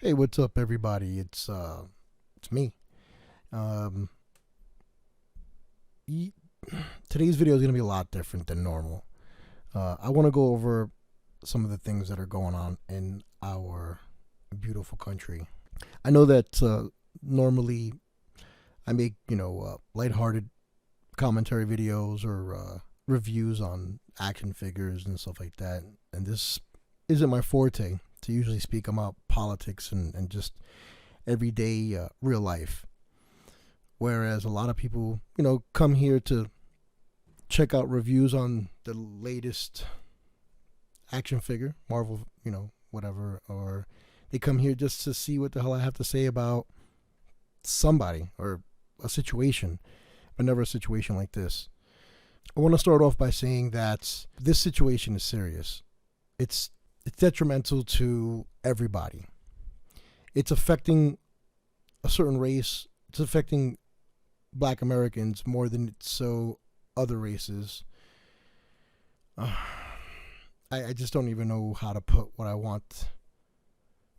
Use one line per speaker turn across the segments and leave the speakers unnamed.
Hey, what's up, everybody? It's me. Um, e- Today's video is gonna be a lot different than normal. I want to go over some of the things that are going on in our beautiful country. I know that normally I make lighthearted commentary videos or reviews on action figures and stuff like that, and this isn't my forte to usually speak about politics and just everyday real life. Whereas a lot of people, come here to check out reviews on the latest action figure, Marvel, whatever, or they come here just to see what the hell I have to say about somebody or a situation, but never a situation like this. I want to start off by saying that this situation is serious. It's detrimental to everybody. It's affecting a certain race. It's affecting Black Americans more than it's so other races. I just don't even know how to put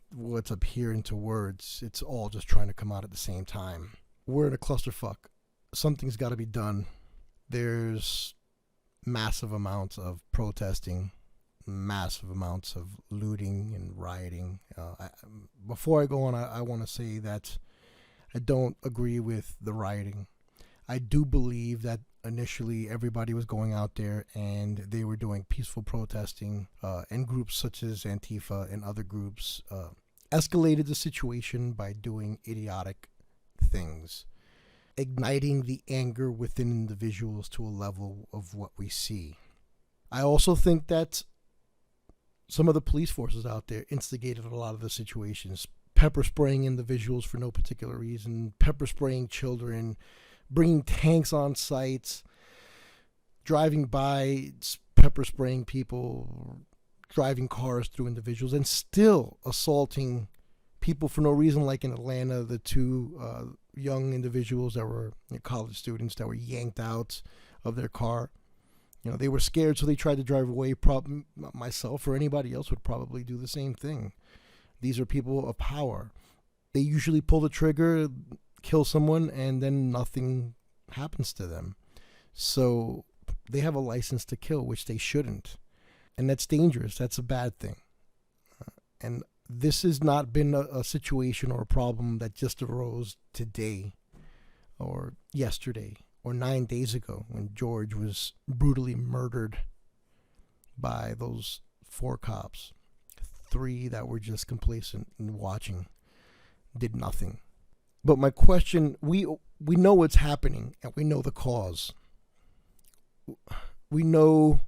what's up here into words. It's all just trying to come out at the same time. We're in a clusterfuck. Something's got to be done. There's massive amounts of protesting, massive amounts of looting and rioting. Before I go on, I want to say that I don't agree with the rioting. I do believe that initially everybody was going out there and they were doing peaceful protesting, and groups such as Antifa and other groups escalated the situation by doing idiotic things, igniting the anger within individuals to a level of what we see. I also think that some of the police forces out there instigated a lot of the situations, pepper spraying individuals for no particular reason, pepper spraying children, bringing tanks on sites, driving by, pepper spraying people, driving cars through individuals, and still assaulting people for no reason, like in Atlanta, the two young individuals that were college students that were yanked out of their car. They were scared, so they tried to drive away. Myself or anybody else would probably do the same thing. These are people of power. They usually pull the trigger, kill someone, and then nothing happens to them. So they have a license to kill, which they shouldn't. And that's dangerous. That's a bad thing. And this has not been a situation or a problem that just arose today or yesterday or 9 days ago when George was brutally murdered by those 4 cops. 3 that were just complacent and watching, did nothing. But my question, we know what's happening and we know the cause. We know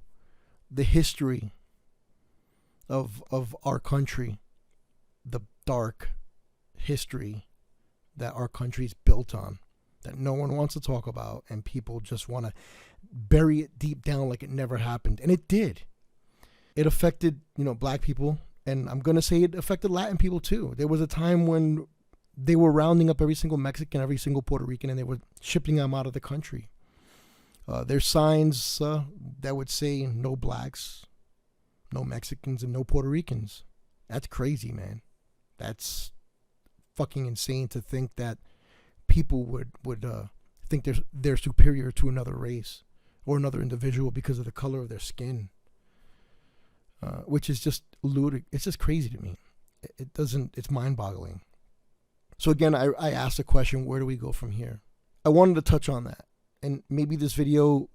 the history of our country, the dark history that our country's built on, that no one wants to talk about, and people just want to bury it deep down like it never happened. And it did. It affected, black people, and I'm going to say it affected Latin people too. There was a time when they were rounding up every single Mexican, every single Puerto Rican, and they were shipping them out of the country. There's signs that would say no blacks, no Mexicans, and no Puerto Ricans. That's crazy, man. That's fucking insane to think that people would think they're superior to another race or another individual because of the color of their skin, which is just ludicrous. It's just crazy to me. It's mind-boggling. So again, I asked the question, where do we go from here? I wanted to touch on that, and maybe this video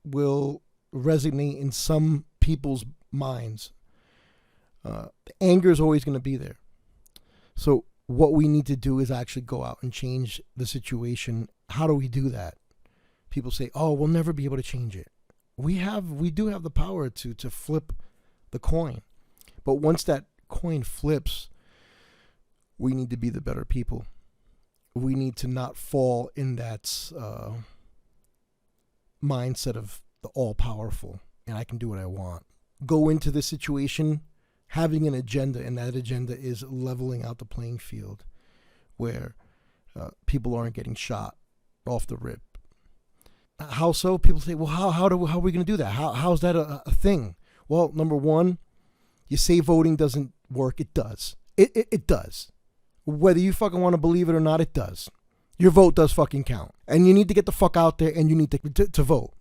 will resonate in some people's minds. The anger is always going to be there. So what we need to do is actually go out and change the situation. How do we do that? People say, oh, we'll never be able to change it. We do have the power to flip the coin. But once that coin flips, we need to be the better people. We need to not fall in that mindset of the all-powerful and I can do what I want. Go into this situation having an agenda, and that agenda is leveling out the playing field where people aren't getting shot off the rip. How so? People say, well, how are we going to do that? How's that a thing? Well, number one, you say voting doesn't work. It does. It does. Whether you fucking want to believe it or not, it does. Your vote does fucking count. And you need to get the fuck out there and you need to vote.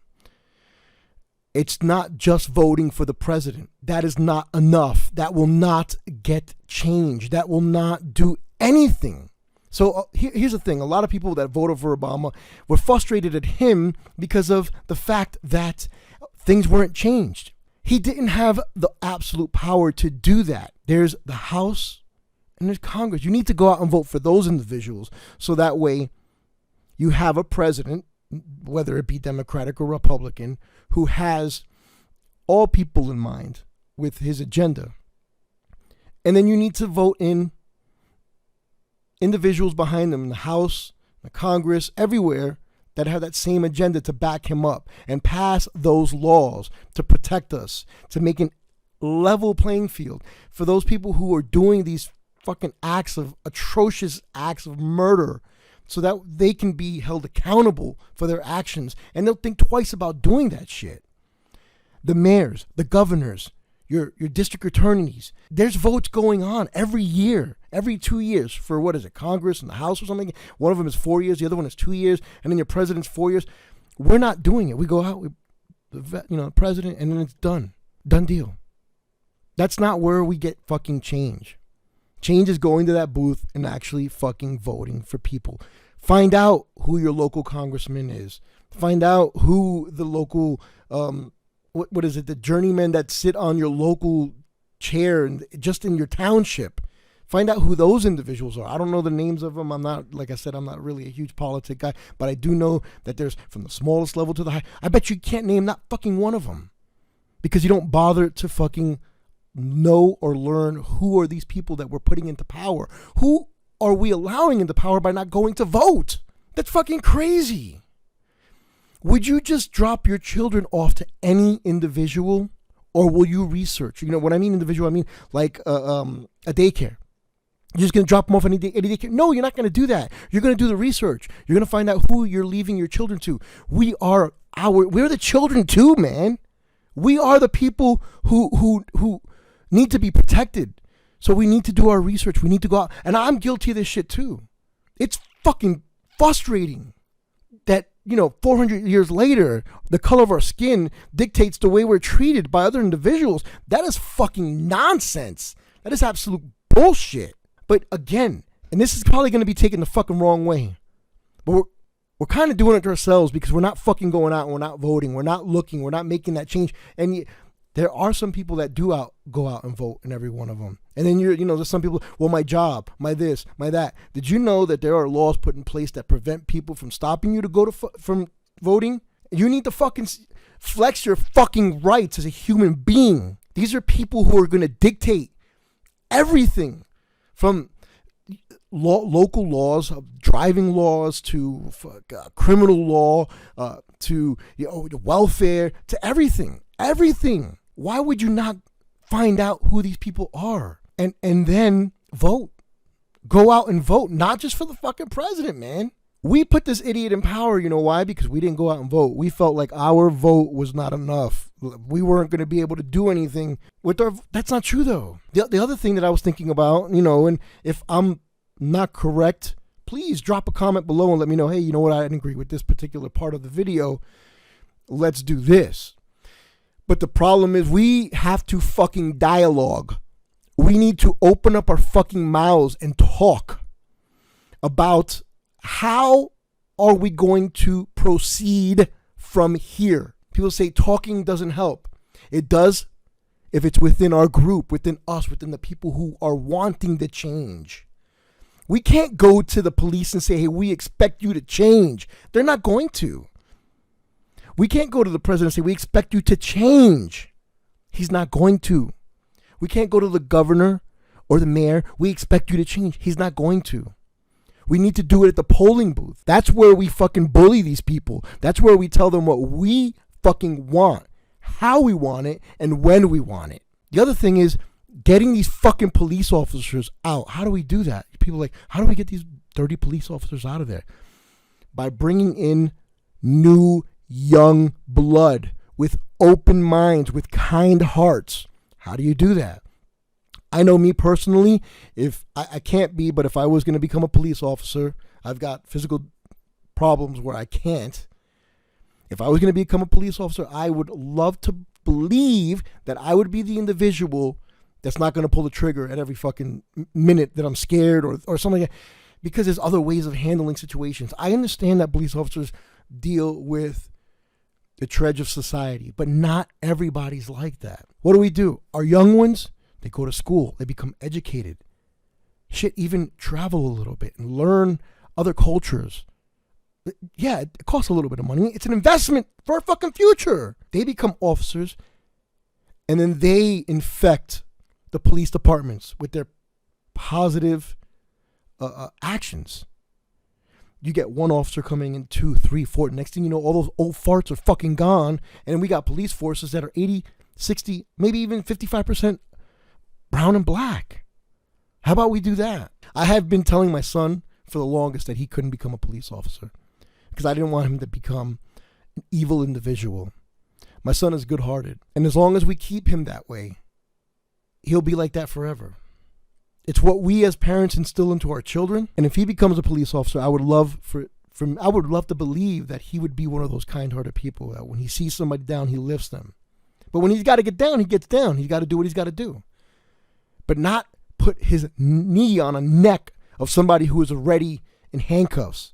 It's not just voting for the president. That is not enough. That will not get change. That will not do anything. So here's the thing. A lot of people that voted for Obama were frustrated at him because of the fact that things weren't changed. He didn't have the absolute power to do that. There's the House and there's Congress. You need to go out and vote for those individuals so that way you have a president, whether it be Democratic or Republican, who has all people in mind with his agenda. And then you need to vote in individuals behind them in the House, the Congress, everywhere that have that same agenda to back him up and pass those laws to protect us, to make an level playing field for those people who are doing these fucking atrocious acts of murder, so that they can be held accountable for their actions and they'll think twice about doing that shit. The mayors, the governors, your district attorneys, there's votes going on every year, every 2 years for what is it, Congress and the House or something. One of them is 4 years, the other one is 2 years, and then your president's 4 years. We're not doing it. We go out, the president, and then it's done. Done deal. That's not where we get fucking change. Change is going to that booth and actually fucking voting for people. Find out who your local congressman is. Find out who the local, what is it, the journeymen that sit on your local chair and just in your township. Find out who those individuals are. I don't know the names of them. I'm not, like I said, I'm not really a huge politic guy, but I do know that there's from the smallest level to the high. I bet you can't name not fucking one of them because you don't bother to fucking know or learn who are these people that we're putting into power. Who are we allowing into power by not going to vote? That's fucking crazy. Would you just drop your children off to any individual, or will you research? You know, when I mean individual, I mean like a daycare. You're just going to drop them off any daycare? No, you're not going to do that. You're going to do the research. You're going to find out who you're leaving your children to. We're the children too, man. We are the people who need to be protected. So we need to do our research. We need to go out. And I'm guilty of this shit too. It's fucking frustrating that, 400 years later, the color of our skin dictates the way we're treated by other individuals. That is fucking nonsense. That is absolute bullshit. But again, and this is probably going to be taken the fucking wrong way, but we're kind of doing it to ourselves because we're not fucking going out and we're not voting. We're not looking. We're not making that change. And there are some people that do go out and vote in every one of them. And then there's some people, well, my job, my this, my that. Did you know that there are laws put in place that prevent people from stopping you to go from voting? You need to fucking flex your fucking rights as a human being. These are people who are going to dictate everything from local laws, driving laws to criminal law, to welfare, to everything. Everything. Why would you not find out who these people are and then vote? Go out and vote, not just for the fucking president, man. We put this idiot in power, you know why? Because we didn't go out and vote. We felt like our vote was not enough. We weren't going to be able to do anything with our. That's not true, though. The other thing that I was thinking about, and if I'm not correct, please drop a comment below and let me know, hey, you know what? I didn't agree with this particular part of the video. Let's do this. But the problem is we have to fucking dialogue. We need to open up our fucking mouths and talk about how are we going to proceed from here. People say talking doesn't help. It does if it's within our group, within us, within the people who are wanting the change. We can't go to the police and say, hey, we expect you to change. They're not going to. We can't go to the president and say, we expect you to change. He's not going to. We can't go to the governor or the mayor. We expect you to change. He's not going to. We need to do it at the polling booth. That's where we fucking bully these people. That's where we tell them what we fucking want, how we want it, and when we want it. The other thing is getting these fucking police officers out. How do we do that? People are like, how do we get these dirty police officers out of there? By bringing in new young blood with open minds, with kind hearts. How do you do that? I know me personally, if I can't be, but if I was going to become a police officer, I've got physical problems where I can't. If I was going to become a police officer, I would love to believe that I would be the individual that's not going to pull the trigger at every fucking minute that I'm scared or something like that, because there's other ways of handling situations. I understand that police officers deal with the trudge of society, but not everybody's like that. What do? Our young ones, they go to school, they become educated. Shit, even travel a little bit and learn other cultures. Yeah, it costs a little bit of money. It's an investment for our fucking future. They become officers, and then they infect the police departments with their positive actions. You get one officer coming in, 2, 3, 4. Next thing you know, all those old farts are fucking gone, and we got police forces that are 80, 60, maybe even 55% brown and black. How about we do that? I have been telling my son for the longest that he couldn't become a police officer because I didn't want him to become an evil individual. My son is good-hearted, and as long as we keep him that way, he'll be like that forever. It's what we as parents instill into our children, and if he becomes a police officer, I would love to believe that he would be one of those kind-hearted people that when he sees somebody down, he lifts them. But when he's got to get down, he gets down. He's got to do what he's got to do. But not put his knee on a neck of somebody who is already in handcuffs.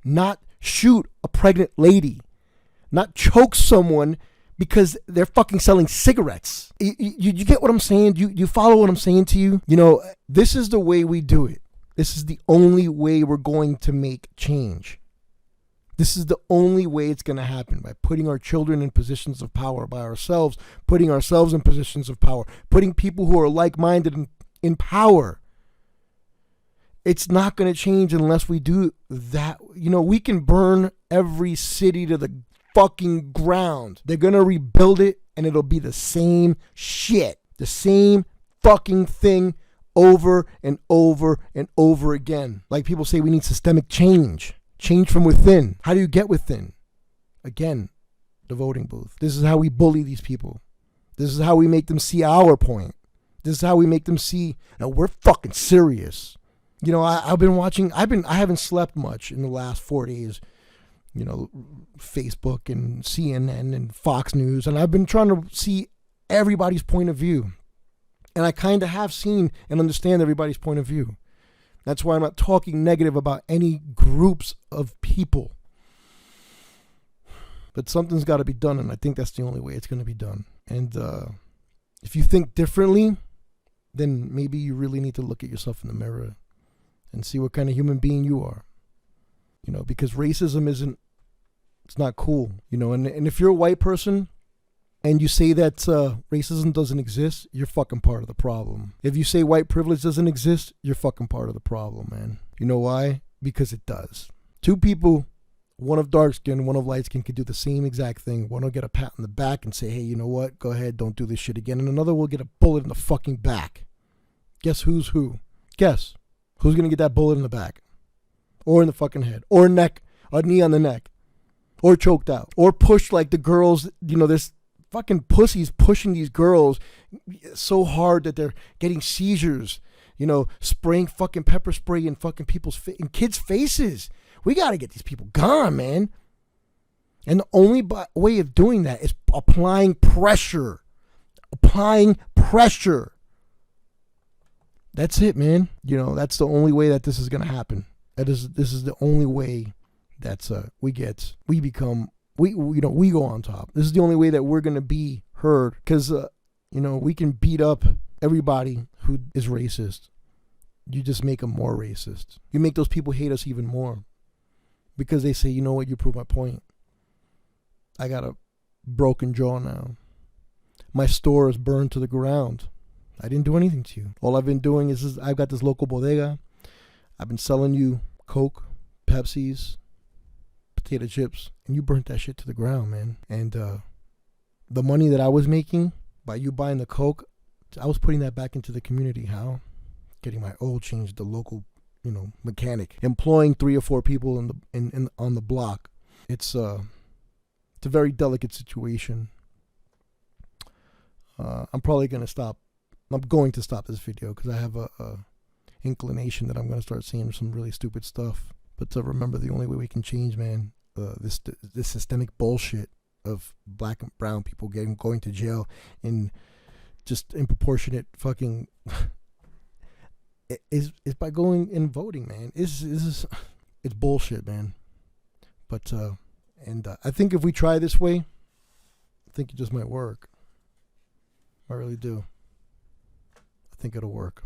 Not shoot a pregnant lady. Not choke someone because they're fucking selling cigarettes. You get what I'm saying? You follow what I'm saying to you? You know, this is the way we do it. This is the only way we're going to make change. This is the only way it's going to happen, by putting our children in positions of power, by ourselves, putting ourselves in positions of power, putting people who are like-minded in power. It's not going to change unless we do that. You know, we can burn every city to the fucking ground. They're going to rebuild it and it'll be the same shit. The same fucking thing over and over and over again. Like people say, we need systemic change. Change from within. How do you get within? Again, the voting booth. This is how we bully these people. This is how we make them see our point. This is how we make them see, no, we're fucking serious. You know, I've been watching, I haven't slept much in the last 4 days. You know, Facebook and CNN and Fox News. And I've been trying to see everybody's point of view. And I kind of have seen and understand everybody's point of view. That's why I'm not talking negative about any groups of people. But something's got to be done, and I think that's the only way it's going to be done. And if you think differently, then maybe you really need to look at yourself in the mirror and see what kind of human being you are. You know, because racism it's not cool. You know, and if you're a white person and you say that racism doesn't exist, you're fucking part of the problem. If you say white privilege doesn't exist, you're fucking part of the problem, man. You know why? Because it does. Two people, one of dark skin, one of light skin, could do the same exact thing. One will get a pat on the back and say, hey, you know what? Go ahead, don't do this shit again. And another will get a bullet in the fucking back. Guess who's who? Guess. Who's going to get that bullet in the back? Or in the fucking head? Or neck? A knee on the neck? Or choked out? Or pushed like the girls, you know, there's fucking pussies pushing these girls so hard that they're getting seizures, you know, spraying fucking pepper spray in fucking in kids' faces. We got to get these people gone, man. And the only way of doing that is applying pressure. Applying pressure. That's it, man. You know, that's the only way that this is going to happen. This is the only way that's we go on top. This is the only way that we're going to be heard, because, you know, we can beat up everybody who is racist. You just make them more racist. You make those people hate us even more because they say, you know what, you prove my point. I got a broken jaw now. My store is burned to the ground. I didn't do anything to you. All I've been doing is I've got this local bodega. I've been selling you Coke, Pepsis, potato chips, and you burnt that shit to the ground, man. And the money that I was making by you buying the Coke, I was putting that back into the community. How? Getting my oil changed, the local, you know, mechanic, employing 3 or 4 people on the block. It's a very delicate situation. I'm probably gonna stop I'm going to stop this video because I have a inclination that I'm going to start seeing some really stupid stuff. But to remember, the only way we can change, man, this systemic bullshit of black and brown people going to jail in just improportionate fucking is by going and voting, man. It's bullshit, man. But I think if we try this way, I think it just might work. I really do. I think it'll work.